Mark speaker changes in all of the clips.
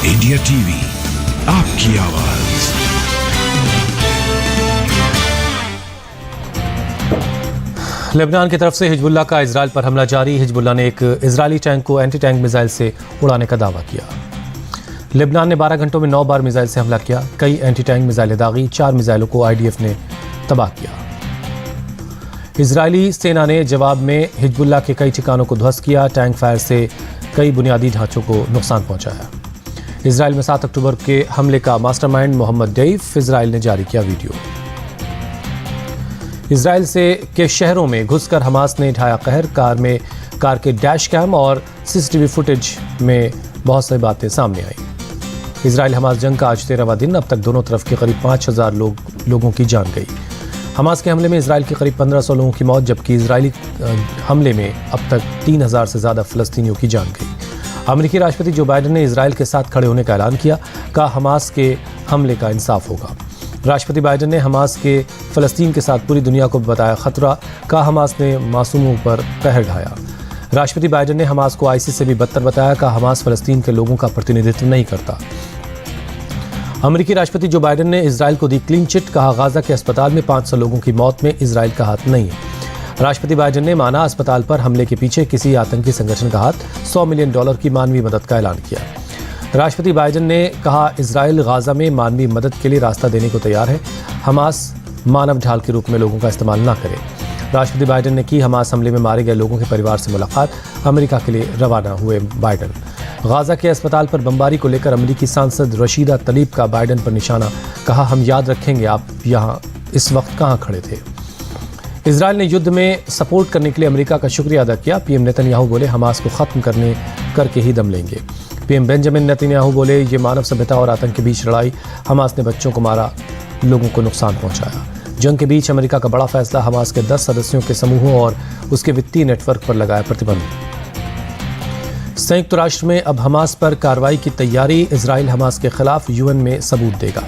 Speaker 1: India TV, आपकी आवाज।
Speaker 2: Lebanon की तरफ से हिजबुल्लाह का इजराइल पर हमला जारी। हिजबुल्लाह ने एक इजरायली टैंक को एंटी टैंक मिसाइल से उड़ाने का दावा किया। लेबनान ने 12 घंटों में 9 बार मिसाइल से हमला किया। कई एंटी टैंक मिसाइलें दागी। 4 मिसाइलों को आईडीएफ ने तबाह किया। इजरायली सेना ने जवाब में हिजबुल्लाह के कई ठिकानों को ध्वस्त किया। टैंक फायर से कई बुनियादी ढांचों को नुकसान पहुंचाया। इजराइल में 7 अक्टूबर के हमले का मास्टरमाइंड मोहम्मद डेइफ, इजराइल ने जारी किया वीडियो। इजराइल के शहरों में घुसकर हमास ने ढाया कहर। कार के डैश कैम और सीसीटीवी फुटेज में बहुत सारी बातें सामने आई। इजराइल हमास जंग का आज 13वां दिन। अब तक दोनों तरफ के करीब 5000 लोगों की जान गई। हमास के हमले में इजराइल के करीब 1500 लोगों की मौत, जबकि इजरायली हमले में अब तक 3000 से ज़्यादा फ़लस्तीनियों की जान गई। अमेरिकी राष्ट्रपति जो बाइडेन ने इजराइल के साथ खड़े होने का ऐलान किया। कहा हमास के हमले का इंसाफ होगा। राष्ट्रपति बाइडेन ने हमास के फ़लस्तीन के साथ पूरी दुनिया को बताया खतरा। कहा हमास ने मासूमों पर कहर ढाया। राष्ट्रपति बाइडेन ने हमास को आईसिस से भी बदतर बताया। कहा हमास फ़लस्तीन के लोगों का प्रतिनिधित्व नहीं करता। अमेरिकी राष्ट्रपति जो बाइडेन ने इजराइल को दी क्लीन चिट। कहा गाजा के अस्पताल में 500 लोगों की मौत में इजराइल का हाथ नहीं है। राष्ट्रपति बाइडेन ने माना अस्पताल पर हमले के पीछे किसी आतंकी संगठन का हाथ। $100 मिलियन की मानवीय मदद का ऐलान किया। राष्ट्रपति बाइडेन ने कहा इजराइल गाजा में मानवीय मदद के लिए रास्ता देने को तैयार है। हमास मानव ढाल के रूप में लोगों का इस्तेमाल न करे। राष्ट्रपति बाइडेन ने की हमास हमले में मारे गए लोगों के परिवार से मुलाकात। अमेरिका के लिए रवाना हुए बाइडेन। गाजा के अस्पताल पर बमबारी को लेकर अमेरिकी सांसद रशीदा तलीब का बाइडेन पर निशाना। कहा हम याद रखेंगे आप यहाँ इस वक्त कहाँ खड़े थे। इजराइल ने युद्ध में सपोर्ट करने के लिए अमेरिका का शुक्रिया अदा किया। पीएम नेतन्याहू बोले हमास को खत्म करके ही दम लेंगे। पीएम बेंजामिन नेतन्याहू बोले ये मानव सभ्यता और आतंक के बीच लड़ाई। हमास ने बच्चों को मारा, लोगों को नुकसान पहुंचाया। जंग के बीच अमेरिका का बड़ा फैसला। हमास के 10 सदस्यों के समूहों और उसके वित्तीय नेटवर्क पर लगाया प्रतिबंध। संयुक्त राष्ट्र में अब हमास पर कार्रवाई की तैयारी। इजराइल हमास के खिलाफ यूएन में सबूत देगा।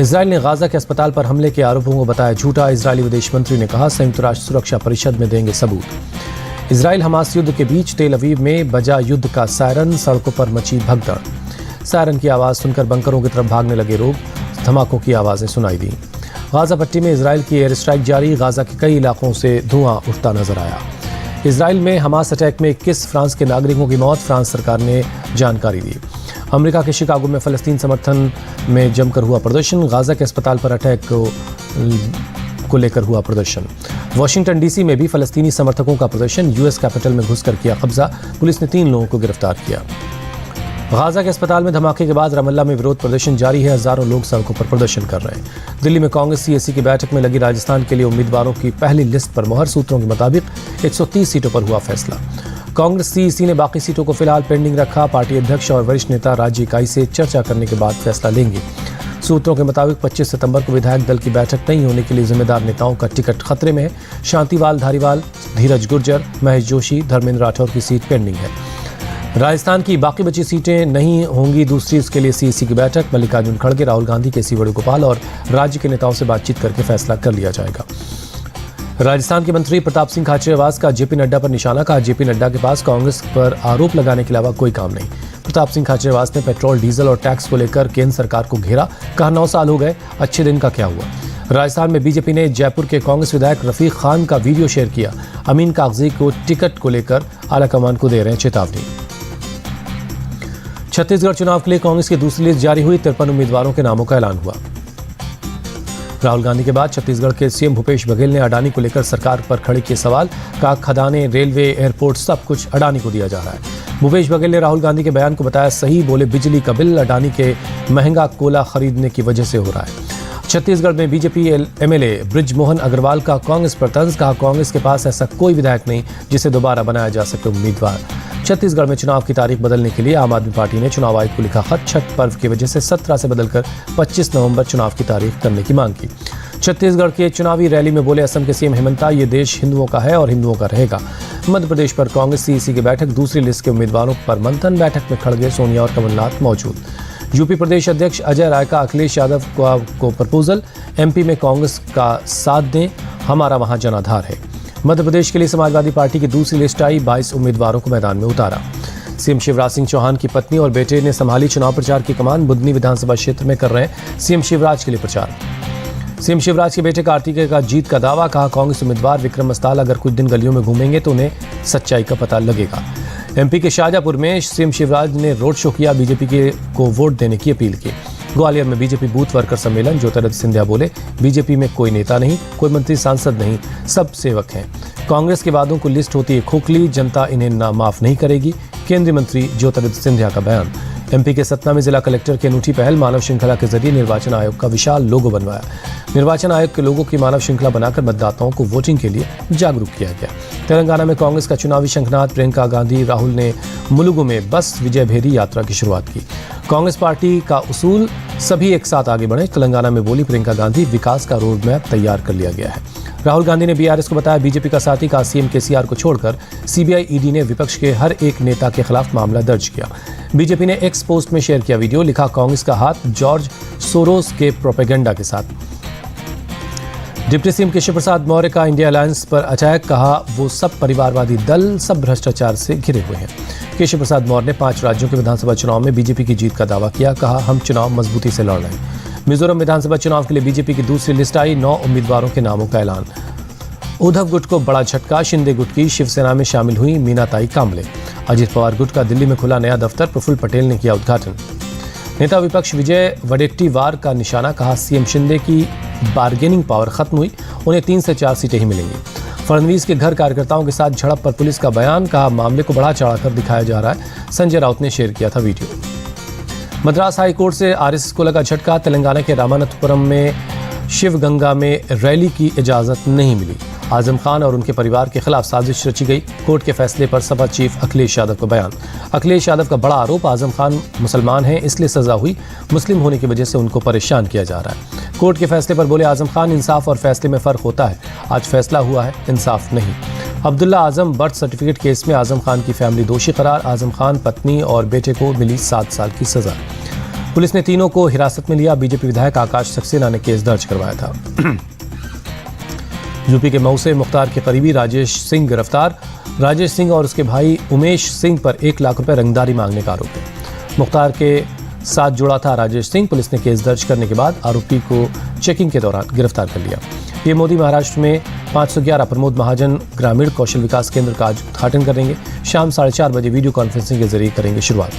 Speaker 2: इजराइल ने गाजा के अस्पताल पर हमले के आरोपों को बताया झूठा। इजरायली विदेश मंत्री ने कहा संयुक्त राष्ट्र सुरक्षा परिषद में देंगे सबूत। इजराइल हमास युद्ध के बीच तेल अवीव में बजा युद्ध का सायरन। सड़कों पर मची भगदड़। सायरन की आवाज़ सुनकर बंकरों की तरफ भागने लगे लोग। धमाकों की आवाज़ें सुनाई दी। गाजा पट्टी में इजराइल की एयर स्ट्राइक जारी। गाजा के कई इलाकों से धुआं उठता नजर आया। इजराइल में हमास अटैक में 21 फ्रांस के नागरिकों की मौत। फ्रांस सरकार ने जानकारी दी। अमेरिका के शिकागो में फ़लस्तीन समर्थन में जमकर हुआ प्रदर्शन। गाजा के अस्पताल पर अटैक को लेकर हुआ प्रदर्शन। वाशिंगटन डीसी में भी फ़लस्तीनी समर्थकों का प्रदर्शन। यूएस कैपिटल में घुसकर किया कब्जा। पुलिस ने 3 लोगों को गिरफ्तार किया। गाजा के अस्पताल में धमाके के बाद रमल्ला में विरोध प्रदर्शन जारी है। हजारों लोग सड़कों पर प्रदर्शन कर रहे हैं। दिल्ली में कांग्रेस सीएसी की बैठक में लगी राजस्थान के लिए उम्मीदवारों की पहली लिस्ट पर मोहर। सूत्रों के मुताबिक 130 सीटों पर हुआ फैसला। कांग्रेस सीईसी ने बाकी सीटों को फिलहाल पेंडिंग रखा। पार्टी अध्यक्ष और वरिष्ठ नेता राज्य इकाई से चर्चा करने के बाद फैसला लेंगे। सूत्रों के मुताबिक 25 सितंबर को विधायक दल की बैठक नहीं होने के लिए जिम्मेदार नेताओं का टिकट खतरे में है। शांतिलाल धारीवाल, धीरज गुर्जर, महेश जोशी, धर्मेंद्र राठौर की सीट पेंडिंग है। राजस्थान की बाकी बची सीटें नहीं होंगी दूसरी। इसके लिए सीईसी की बैठक मल्लिकार्जुन खड़गे, राहुल गांधी, केसी वेणुगोपाल और राज्य के नेताओं से बातचीत करके फैसला कर लिया जाएगा। राजस्थान के मंत्री प्रताप सिंह खाचरियावास का जेपी नड्डा पर निशाना। कहा जेपी नड्डा के पास कांग्रेस पर आरोप लगाने के अलावा कोई काम नहीं। प्रताप सिंह खाचरियावास ने पेट्रोल, डीजल और टैक्स को लेकर केंद्र सरकार को घेरा। कहा 9 साल हो गए, अच्छे दिन का क्या हुआ। राजस्थान में बीजेपी ने जयपुर के कांग्रेस विधायक रफीक खान का वीडियो शेयर किया। अमीन कागजी को टिकट को लेकर आलाकमान को दे रहे हैं चेतावनी। छत्तीसगढ़ चुनाव के लिए कांग्रेस की दूसरी लिस्ट जारी हुई। 53 उम्मीदवारों के नामों का ऐलान हुआ। राहुल गांधी के बाद छत्तीसगढ़ के सीएम भूपेश बघेल ने अडानी को लेकर सरकार पर खड़े किए सवाल। कहा खदानें, रेलवे, एयरपोर्ट सब कुछ अडानी को दिया जा रहा है। भूपेश बघेल ने राहुल गांधी के बयान को बताया सही। बोले बिजली का बिल अडानी के महंगा कोयला खरीदने की वजह से हो रहा है। छत्तीसगढ़ में बीजेपी एमएलए बृजमोहन अग्रवाल का कांग्रेस पर तंज। कहा कांग्रेस के पास ऐसा कोई विधायक नहीं जिसे दोबारा बनाया जा सके उम्मीदवार। छत्तीसगढ़ में चुनाव की तारीख बदलने के लिए आम आदमी पार्टी ने चुनाव आयोग को लिखा खत। छठ पर्व की वजह से 17 से बदलकर 25 नवंबर चुनाव की तारीख करने की मांग की। छत्तीसगढ़ के चुनावी रैली में बोले असम के सीएम हेमंता ये देश हिंदुओं का है और हिंदुओं का रहेगा। मध्य प्रदेश पर कांग्रेस सीईसी की बैठक। दूसरी लिस्ट के उम्मीदवारों पर मंथन। बैठक में खड़गे, सोनिया और कमलनाथ मौजूद। यूपी प्रदेश अध्यक्ष अजय राय का अखिलेश यादव को प्रपोजल। एमपी में कांग्रेस का साथ दें, हमारा वहां जनाधार है। मध्य प्रदेश के लिए समाजवादी पार्टी की दूसरी लिस्ट आई। 22 उम्मीदवारों को मैदान में उतारा। सीएम शिवराज सिंह चौहान की पत्नी और बेटे ने संभाली चुनाव प्रचार की कमान। बुधनी विधानसभा क्षेत्र में कर रहे हैं सीएम शिवराज के लिए प्रचार। सीएम शिवराज के बेटे कार्तिकेय का जीत का दावा। कहा, कांग्रेस उम्मीदवार विक्रम मस्ताल अगर कुछ दिन गलियों में घूमेंगे तो उन्हें सच्चाई का पता लगेगा। एमपी के शाहजहांपुर में सीएम शिवराज ने रोड शो किया, बीजेपी को वोट देने की अपील की। ग्वालियर में बीजेपी बूथ वर्कर सम्मेलन, ज्योतिरादित्य सिंधिया बोले, बीजेपी में कोई नेता नहीं, कोई मंत्री सांसद नहीं, सब सेवक हैं। कांग्रेस के वादों को लिस्ट होती है खोखली, जनता इन्हें ना माफ नहीं करेगी। केंद्रीय मंत्री ज्योतिरादित्य सिंधिया का बयान। एमपी के सतना में जिला कलेक्टर की अनूठी पहल, मानव श्रृंखला के जरिए निर्वाचन आयोग का विशाल लोगो बनवाया। निर्वाचन आयोग के लोगों की मानव श्रृंखला बनाकर मतदाताओं को वोटिंग के लिए जागरूक किया गया। तेलंगाना में कांग्रेस का चुनावी शंखनाद, प्रियंका गांधी राहुल ने मुलुगु में बस विजय भेरी यात्रा की शुरुआत की। कांग्रेस पार्टी का उसूल सभी एक साथ आगे बढ़े, तेलंगाना में बोली प्रियंका गांधी, विकास का रोड मैप तैयार कर लिया गया है। राहुल गांधी ने बीआरएस को बताया बीजेपी का साथी। कहा, सीएम केसीआर को छोड़कर सीबीआई ईडी ने विपक्ष के हर एक नेता के खिलाफ मामला दर्ज किया। बीजेपी ने एक्स पोस्ट में शेयर किया वीडियो, लिखा, कांग्रेस का हाथ जॉर्ज सोरोस के प्रोपेगेंडा के साथ। डिप्टी सीएम केशव प्रसाद मौर्य का इंडिया अलायंस पर अटैक। कहा, वो सब परिवारवादी दल सब भ्रष्टाचार से घिरे हुए हैं। केशव प्रसाद मौर्य ने 5 राज्यों के विधानसभा चुनाव में बीजेपी की जीत का दावा किया। कहा, हम चुनाव मजबूती से लड़ रहे हैं। मिजोरम विधानसभा चुनाव के लिए बीजेपी की दूसरी लिस्ट आई, 9 उम्मीदवारों के नामों का ऐलान। उद्धव गुट को बड़ा झटका, शिंदे गुट की शिवसेना में शामिल हुई मीनाताई कांबले। अजित पवार गुट का दिल्ली में खुला नया दफ्तर, प्रफुल्ल पटेल ने किया उद्घाटन। नेता विपक्ष विजय वडेट्टीवार का निशाना। कहा, सीएम शिंदे की बार्गेनिंग पावर खत्म हुई, उन्हें 3 से 4 सीटें ही मिलेंगी। फडणवीस के घर कार्यकर्ताओं के साथ झड़प पर पुलिस का बयान। कहा, मामले को बढ़ा चढ़ाकर दिखाया जा रहा है। संजय राउत ने शेयर किया था वीडियो। मद्रास हाईकोर्ट से आरएसएस को लगा झटका। तेलंगाना के रामानाथपुरम में शिवगंगा में रैली की इजाजत नहीं मिली। आजम खान और उनके परिवार के खिलाफ साजिश रची गई। कोर्ट के फैसले पर सपा चीफ अखिलेश यादव का बयान। अखिलेश यादव का बड़ा आरोप, आजम खान मुसलमान हैं इसलिए सजा हुई, मुस्लिम होने की वजह से उनको परेशान किया जा रहा है। कोर्ट के फैसले पर बोले आजम खान, इंसाफ और फैसले में फर्क होता है। आज फैसला हुआ है, इंसाफ नहीं। Abdullah Azam birth certificate case में आजम खान की फैमिली दोषी करार। आजम खान पत्नी और बेटे को मिली 7 साल की सजा। पुलिस ने तीनों को हिरासत में लिया। बीजेपी विधायक आकाश सक्सेना ने केस दर्ज करवाया था। यूपी के मऊ से मुख्तार के करीबी राजेश सिंह गिरफ्तार। राजेश सिंह और उसके भाई उमेश सिंह पर 1 लाख रुपए रंगदारी मांगने का आरोप है। मुख्तार के साथ जुड़ा था राजेश सिंह। पुलिस ने केस दर्ज करने के बाद आरोपी को चेकिंग के दौरान गिरफ्तार कर लिया। ये मोदी महाराष्ट्र में 511 प्रमोद महाजन ग्रामीण कौशल विकास केंद्र का उद्घाटन करेंगे। शाम 4:30 बजे वीडियो कॉन्फ्रेंसिंग के जरिए करेंगे शुरुआत।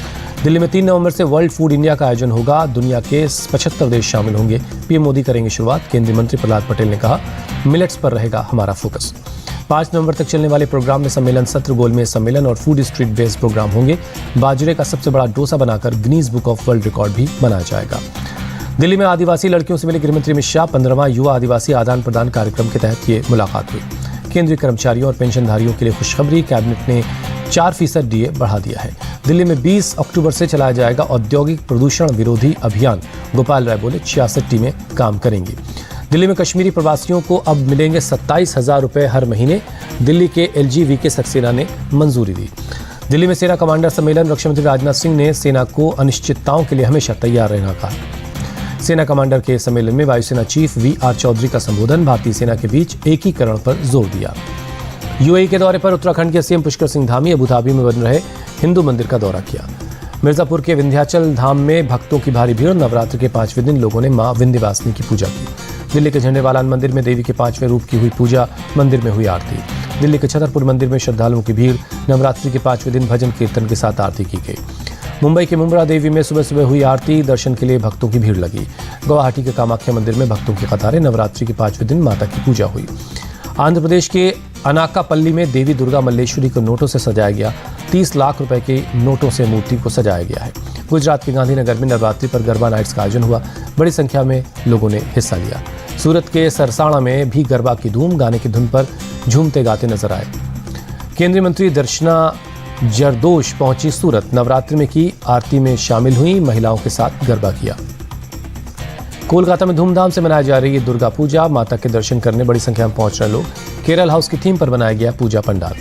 Speaker 2: दिल्ली में 3 नवंबर से वर्ल्ड फूड इंडिया का आयोजन होगा। दुनिया के 75 देश शामिल होंगे। पीएम मोदी करेंगे शुरुआत। केंद्रीय मंत्री प्रहलाद पटेल ने कहा, मिलेट्स पर रहेगा हमारा फोकस। 5 नवंबर तक चलने वाले प्रोग्राम में सम्मेलन सत्र, गोलमेज सम्मेलन और फूड स्ट्रीट बेस्ड प्रोग्राम होंगे। बाजरे का सबसे बड़ा डोसा बनाकर Guinness book of world record भी बनाया जाएगा। दिल्ली में आदिवासी लड़कियों से मिले गृहमंत्री अमित शाह। 15वां युवा आदिवासी आदान प्रदान कार्यक्रम के तहत ये मुलाकात हुई। केंद्रीय कर्मचारियों और पेंशनधारियों के लिए खुशखबरी, कैबिनेट ने 4% डीए बढ़ा दिया है। दिल्ली में 20 अक्टूबर से चलाया जाएगा औद्योगिक प्रदूषण विरोधी अभियान। गोपाल राय बोले 66 टीमें काम करेंगी। दिल्ली में कश्मीरी प्रवासियों को अब मिलेंगे 27,000 रुपए हर महीने। दिल्ली के एलजीवी के सक्सेना ने मंजूरी दी। दिल्ली में सेना कमांडर सम्मेलन, रक्षा मंत्री राजनाथ सिंह ने सेना को अनिश्चितताओं के लिए हमेशा तैयार रहना कहा। सेना कमांडर के सम्मेलन में वायुसेना चीफ वीआर चौधरी का संबोधन, भारतीय सेना के बीच एकीकरण पर जोर दिया। यूएई के दौरे पर उत्तराखंड के CM Pushkar Singh Dhami Abu Dhabi में बन रहे हिंदू मंदिर का दौरा किया। मिर्जापुर के विंध्याचल धाम में भक्तों की भारी भीड़। नवरात्र के 5वें दिन लोगों ने मां विंध्यवासिनी की पूजा की। दिल्ली के झंडेवालान मंदिर में देवी के 5वें रूप की हुई पूजा, मंदिर में हुई आरती। दिल्ली के छतरपुर मंदिर में श्रद्धालुओं की भीड़। नवरात्रि के 5वें दिन भजन कीर्तन के साथ आरती की गई। मुंबई के मुंब्रा देवी में सुबह सुबह हुई आरती, दर्शन के लिए भक्तों की भीड़ लगी। गुवाहाटी के कामाख्या मंदिर में भक्तों की कतारें। नवरात्रि के 5वें दिन माता की पूजा हुई। आंध्र प्रदेश के अनाकापल्ली में देवी दुर्गा मल्लेश्वरी को नोटों से सजाया गया। 30 लाख रुपए के नोटों से मूर्ति को सजाया गया है। गुजरात के गांधीनगर में नवरात्रि पर गरबा नाइट्स का आयोजन हुआ। बड़ी संख्या में लोगों ने हिस्सा लिया। सूरत के सरसाणा में भी गरबा की धूम, गाने की धुन पर झूमते गाते नजर आए। केंद्रीय मंत्री दर्शना जरदोश पहुंची सूरत। नवरात्रि में की आरती में शामिल हुई, महिलाओं के साथ गरबा किया। कोलकाता में धूमधाम से मनाई जा रही है दुर्गा पूजा। माता के दर्शन करने बड़ी संख्या में पहुंच रहे लोग। केरल हाउस की थीम पर बनाया गया पूजा पंडाल।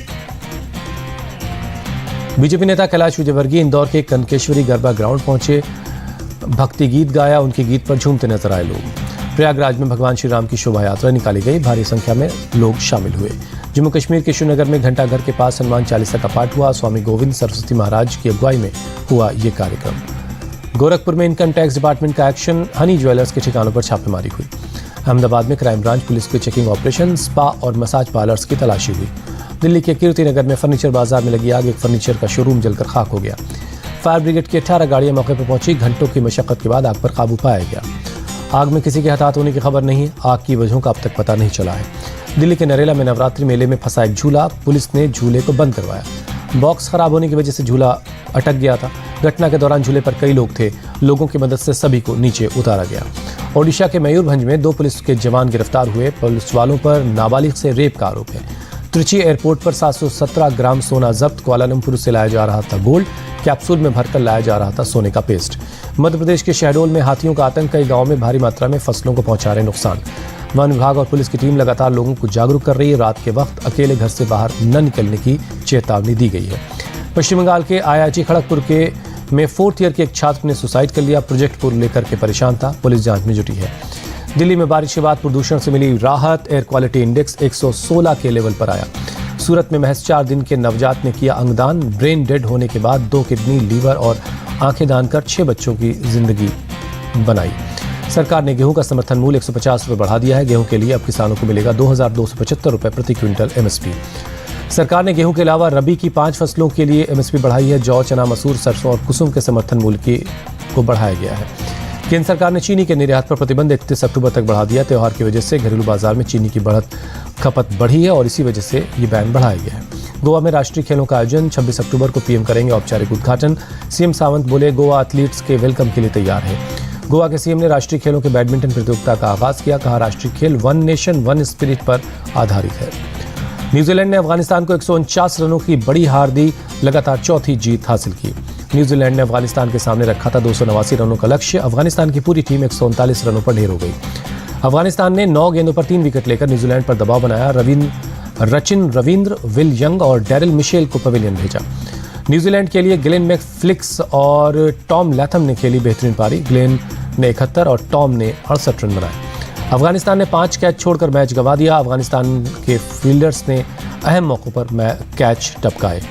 Speaker 2: बीजेपी नेता कैलाश विजयवर्गीय इंदौर के कनकेश्वरी गरबा ग्राउंड पहुंचे। भक्ति गीत गाया, उनके गीत पर झूमते नजर आए लोग। प्रयागराज में भगवान श्री राम की शोभा यात्रा निकाली गई। भारी संख्या में लोग शामिल हुए। जम्मू कश्मीर के श्रीनगर में घंटाघर के पास हनुमान चालीसा का पाठ हुआ। स्वामी गोविंद सरस्वती महाराज की अगुवाई में हुआ ये कार्यक्रम। गोरखपुर में इनकम टैक्स डिपार्टमेंट का एक्शन, हनी ज्वेलर्स के ठिकानों पर छापेमारी हुई। अहमदाबाद में क्राइम ब्रांच पुलिस की चेकिंग ऑपरेशन, स्पा और मसाज पार्लर्स की तलाशी हुई। दिल्ली के कीर्ति नगर में फर्नीचर बाजार में लगी आग, एक फर्नीचर का शोरूम जलकर खाक हो गया। फायर ब्रिगेड की 18 गाड़ियां मौके पर पहुंची। घंटों की मशक्कत के बाद आग पर काबू पाया गया। आग में किसी के हताहत होने की खबर नहीं। आग की वजहों का अब तक पता नहीं चला है। दिल्ली के नरेला में नवरात्रि मेले में फंसा एक झूला, पुलिस ने झूले को बंद करवाया। बॉक्स खराब होने की वजह से झूला अटक गया था। घटना के दौरान झूले पर कई लोग थे। लोगों की मदद से सभी को नीचे उतारा गया। ओडिशा के मयूरभंज में 2 पुलिस के जवान गिरफ्तार हुए। पुलिस वालों पर नाबालिग से रेप का आरोप है। त्रिची एयरपोर्ट पर 717 ग्राम सोना जब्त। कुआलालंपुर से लाया जा रहा था गोल्ड, कैप्सूल में भरकर लाया जा रहा था सोने का पेस्ट। मध्य प्रदेश के शहडोल में हाथियों का आतंक, कई गांवों में भारी मात्रा में फसलों को पहुंचा रहे नुकसान। वन विभाग और पुलिस की टीम लगातार लोगों को जागरूक कर रही है। रात के वक्त अकेले घर से बाहर न निकलने की चेतावनी दी गई है। पश्चिम बंगाल के IIT खड़गपुर के में 4th ईयर के एक छात्र ने सुसाइड कर लिया। प्रोजेक्ट को लेकर के परेशान था। पुलिस जांच में जुटी है। दिल्ली में बारिश के बाद प्रदूषण से मिली राहत। एयर क्वालिटी इंडेक्स 116 के लेवल पर आया। सूरत में महज 4 दिन के नवजात ने किया अंगदान। ब्रेन डेड होने के बाद 2 किडनी, लीवर और आंखें दान कर 6 बच्चों की जिंदगी बनाई। सरकार ने गेहूं का समर्थन मूल्य 150 रुपये बढ़ा दिया है। गेहूं के लिए अब किसानों को मिलेगा 2275 रुपये प्रति क्विंटल MSP। सरकार ने गेहूं के अलावा रबी की 5 फसलों के लिए MSP बढ़ाई है। जौ, चना, मसूर, सरसों और कुसुम के समर्थन मूल्य को बढ़ाया गया है। केंद्र सरकार ने चीनी के निर्यात पर प्रतिबंध 31 अक्टूबर तक बढ़ा दिया। त्योहार की वजह से घरेलू बाजार में चीनी की खपत बढ़ी है और इसी वजह से ये बैन बढ़ाया गया है। गोवा में राष्ट्रीय खेलों का आयोजन 26 अक्टूबर को PM करेंगे औपचारिक उद्घाटन। CM सावंत बोले, गोवा एथलीट्स के वेलकम के लिए तैयार है। गोवा के CM ने राष्ट्रीय खेलों के बैडमिंटन प्रतियोगिता का आगाज किया। कहा, राष्ट्रीय खेल वन नेशन वन स्पिरिट पर आधारित है। न्यूजीलैंड ने अफगानिस्तान को 149 रनों की बड़ी हार दी, लगातार चौथी जीत हासिल की। न्यूजीलैंड ने अफगानिस्तान के सामने रखा था 289 रनों का लक्ष्य। अफगानिस्तान की पूरी टीम 139 रनों पर ढेर हो गई। अफगानिस्तान ने 9 गेंदों पर 3 विकेट लेकर न्यूजीलैंड पर दबाव बनाया। रचिन रविंद्र, विल यंग और डैरिल मिशेल को पवेलियन भेजा। न्यूजीलैंड के लिए ग्लेन मैकफ्लिक्स और टॉम लैथम ने खेली बेहतरीन पारी। ग्लेन ने 71 और टॉम ने 68 रन बनाए। अफगानिस्तान ने 5 कैच छोड़कर मैच गंवा दिया। अफगानिस्तान के फील्डर्स ने अहम मौकों पर कैच टपकाए।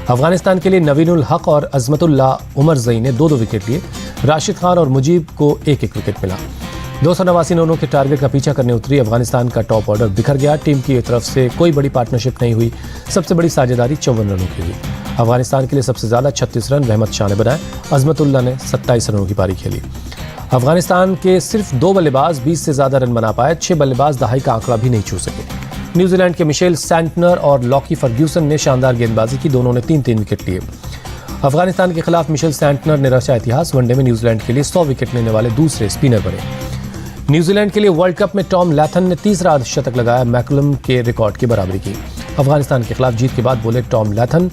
Speaker 2: अफगानिस्तान के लिए नवीनुल हक और अजमतुल्ला उमरजई ने 2-2 विकेट लिए। राशिद खान और मुजीब को 1-1 विकेट मिला। 289 रनों के टारगेट का पीछा करने उतरी अफगानिस्तान का टॉप ऑर्डर बिखर गया। टीम की तरफ से कोई बड़ी पार्टनरशिप नहीं हुई। सबसे बड़ी साझेदारी 54 रनों की हुई। अफगानिस्तान के लिए सबसे ज्यादा 36 रन रहमत शाह ने बनाए। अजमतुल्ला ने 27 रनों की पारी खेली। अफगानिस्तान के सिर्फ 2 बल्लेबाज 20 से ज्यादा रन बना पाए। 6 बल्लेबाज दहाई का आंकड़ा भी नहीं छू सके। न्यूजीलैंड के मिशेल सैंटनर और लॉकी फर्ग्यूसन ने शानदार गेंदबाजी की। दोनों ने 3-3 विकेट लिए। अफगानिस्तान के खिलाफ मिशेल सैंटनर ने रचा इतिहास। वनडे में न्यूजीलैंड के लिए 100 विकेट लेने वाले दूसरे स्पिनर बने। न्यूजीलैंड के लिए वर्ल्ड कप में टॉम लैथन ने तीसरा अर्धशतक लगाया। मैकलम के रिकॉर्ड की बराबरी की। अफगानिस्तान के खिलाफ जीत के बाद बोले टॉम लैथन,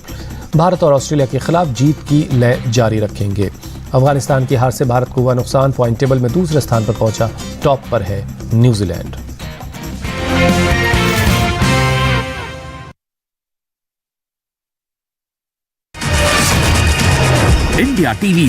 Speaker 2: भारत और ऑस्ट्रेलिया के खिलाफ जीत की लय जारी रखेंगे। अफगानिस्तान की हार से भारत को हुआ नुकसान। पॉइंट टेबल में दूसरे स्थान पर पहुंचा। टॉप पर है न्यूजीलैंड।
Speaker 1: India TV